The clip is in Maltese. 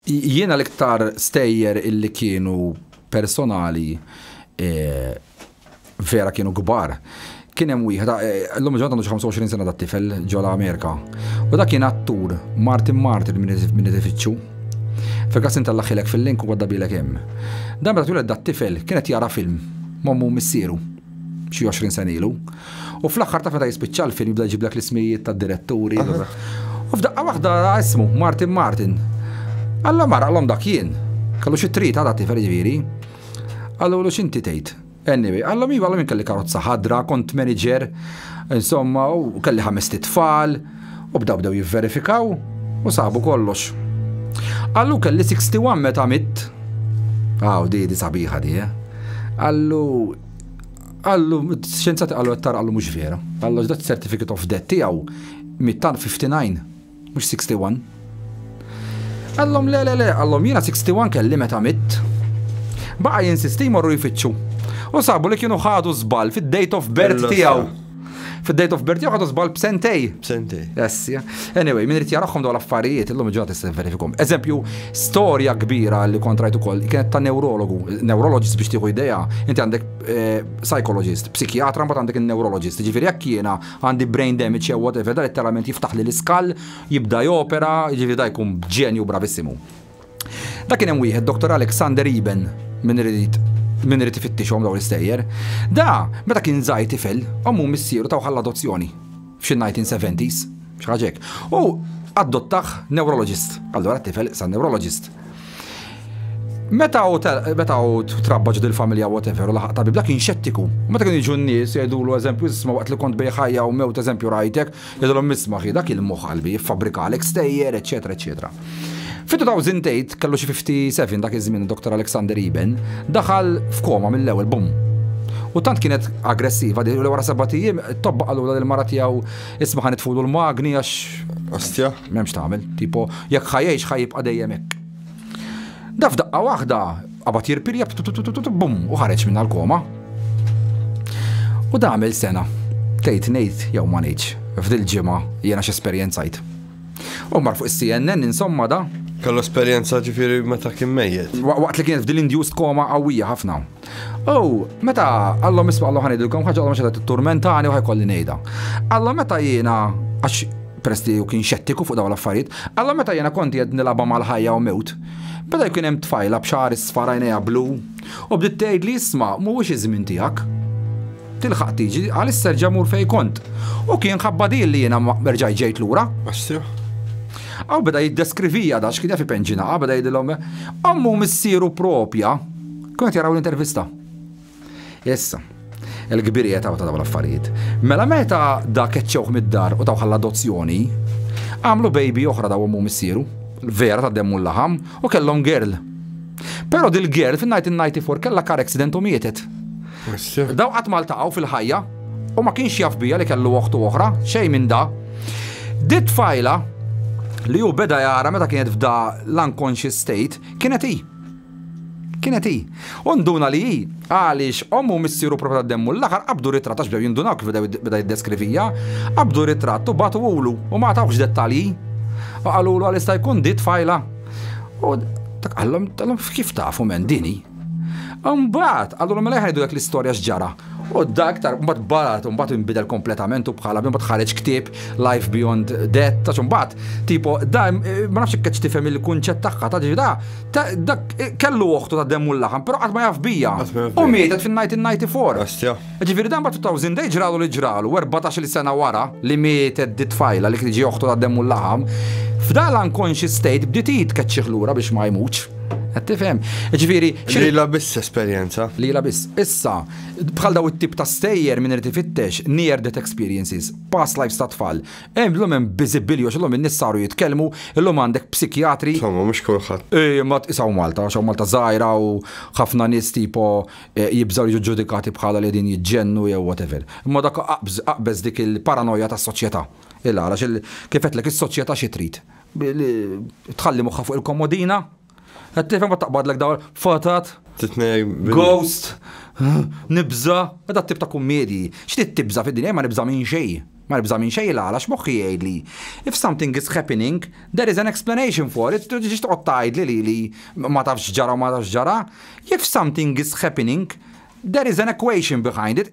Jiena l-iktar stejjer illi kienu personali vera kienu kbar. Kien hemm wieħed l-lum ġont għandu 25 sena dat-tifel ġola Amerika. U dak kien attur Martin minn tifittxu. Fil-każ intallaħilek fil-link u għadda bilek hemm. Dan meta twiled dat-tifel kienet jara film mommu missieru xi 20 sena ilu. U fl-aħħar ta' meta jispiċċa l-film jibda jġiblek l-ismijiet tad-diretturi. U f'daqqa waħda ismu Martin. Alla mara għallom dak jien, kallu xi trid għadha tifel ġifieri. Għallu lu x'inti tgħid. Anyway, għallom iva għallom kelli karozza ħadra, kont manager, insomma, u kelli 5 tfal, u bdew jivverifikaw u sabu kollox. Għallu kelli 61 meta mitt. Di sabiħa di, Għallu xjenzati għallu għattar għallu mhux vera. Għallu ġdat certificate of death tiegħu 59, mhux 61. Għallom le, għallom jiena 61 kelli meta mitt. Baqa jinsisti jmorru jfittxu. U sabu li kienu ħadu żball fid-date of birth tiegħu. Fid-date of birth tiegħu ħadu żball b'sentej. Yes, anyway, min irid jarahom dawn l-affarijiet illum ġod tista' verifikhom. Eżempju, storja kbira li kontrajt ukoll kienet ta' neurologist biex tieħu idea. Inti għandek psychologist, psikjatra mbagħad għandek in-neurologist. Ġifieri jekk jiena għandi brain damage jew whatever, da letteralment jiftaħ li l-iskall, jibda jopera, ġifieri da jkun ġenju bravissimu. Dak kien hemm wieħed Dr. Alexander Eben min irid ifittixhom dawn l-istejjer. Da, meta kien żgħir tifel, ommu missieru taw ħall-adozzjoni f'xi-1970s, xi ħaġa hekk. U adottaħ neurologist. Allura t-tifel sa neurologist. Meta trabba ġod il-familja whatever, u laħaq tabib, dak kien xettiku. Meta kienu jiġu n-nies jgħidulu eżempju isma' waqt li kont bej ħajja u mewt eżempju rajtek, jgħidulhom isma' dak il-moħħ qalbi jiffabrikalek stejjer, eċetera, eċetera. Fi-2008 kellu xi 57 dak iż-żmien Dr. Alexander Eben daħal f'koma mill-ewwel bum. U tant kienet aggressiva li wara 7 ijiem tobba qalu lill-mara tiegħu isma' ħanitfulu l-magni għax Ostja. M'hemmx tagħmel, tipo jekk ħajjejx ħajjibqa' dejjem hekk. Da f'daqqa waħda qabad jirpirja bum u ħareġ minn l-koma. U da għamel sena. Tgħid ngħid jew ma ngħidx. F'dil ġimgħa jiena x'esperjenzajt. U mar fuq is-CNN insomma da. Kellu esperjenza ġifieri meta kien mejjed. Waqt li kienet f'dil induced koma qawwija ħafna. Meta Allom isma' Allom ħanidilkom ħaġa Allom xi turmentani u ħajkolli ngħidha. Allom meta jiena għax presti u kien xettiku fuq dawn l-affarijiet, Allom meta jiena konti qed nilagħba mal-ħajja u mewt. Beda jkun hemm tfajla b'xar isfar għajnejha blu u bdiet tgħid li isma' mhuwiex iż-żmien tiegħek. Tilħaq tiġi għalissa serġa' mur fejn kont. U kien ħabba din li jiena merġaj ġejt lura. Għaw beda jiddeskrivija da x'kien fi penġina, beda jgħidilhom ommu missieru propja, kont jaraw l-intervista. Issa, il-kbirija ta' dawn l-affarijiet. Mela meta da keċċewh mid-dar u taw ħall-adozzjoni, għamlu baby oħra daw ommu missieru, vera ta' demmu l-laħam u kellhom girl. Però dil-girl fin-1994 kellha car accident u mietet. Daw qatt ma ltaqgħu fil-ħajja u ma kienx jaf bija li kellu oħtu oħra, xejn minn da. Dit fajla li ju beda jara meta kienet f'da l-unconscious state kienet hi. Unduna li hi għaliex ommu missieru propja d-demmu l-aħħar qabdu ritratt għax bdew jindunaw kif beda jiddeskrivija, qabdu ritratt u batu ulu u ma tawx dettalji. Għalulu għalista jkun dit fajla. U għallhom kif tafu men dini. Mbagħad għallu mela ħajdu dak l-istorja x'ġara. U dak tar mbagħad barat u mbagħad inbidel kompletament u bħala mbagħad ħareġ ktieb Life Beyond Death ta' mbagħad tipo da ma nafx hekk tifhem il-kunċett tagħha ta' dak kellu oħtu ta' demmu l-laħam, però qatt ma jaf bija. U mietet fin-1994. Ġifieri dan mbagħad 2000 ġralu li ġralu 14-il sena wara li mietet dit tfajla li kien jiġi oħtu ta' demmu l-laħam. F'da l-unconscious state bdiet jitkeċċieħ lura biex ma jmutx. Tifhem. Ġifieri lila biss esperjenza. Lila biss. Issa, bħal daw it-tip ta' stejjer minn irid ifittex near death experiences, past lives ta' tfal. Hemm biżibbili għax illum in-nies saru jitkellmu, illum għandek psikjatri. Insomma, mhux kulħadd. Ma isaw Malta, xaw Malta żgħira u ħafna nies tipo jibżgħu jiġu ġudikati bħala li din jiġġennu jew whatever. Imma dak aqbeż dik il-paranoja tas-soċjetà. Għalax kif qedlek is-soċjetà xi trid. Tħalli moħħha fuq il-komodina. Tifhem ma taqbadlek dawl fotat, ghost, nibża, da tip ta' kummedji. X'tit tibża fid-dinja ma nibża minn xejn. Ma nibża minn xejn għalax moħħi jgħidli. If something is happening, there is an explanation for it. Tiġi toqgħod tgħidli li ma tafx ġara u ma tafx ġara. If something is happening, there is an equation behind it.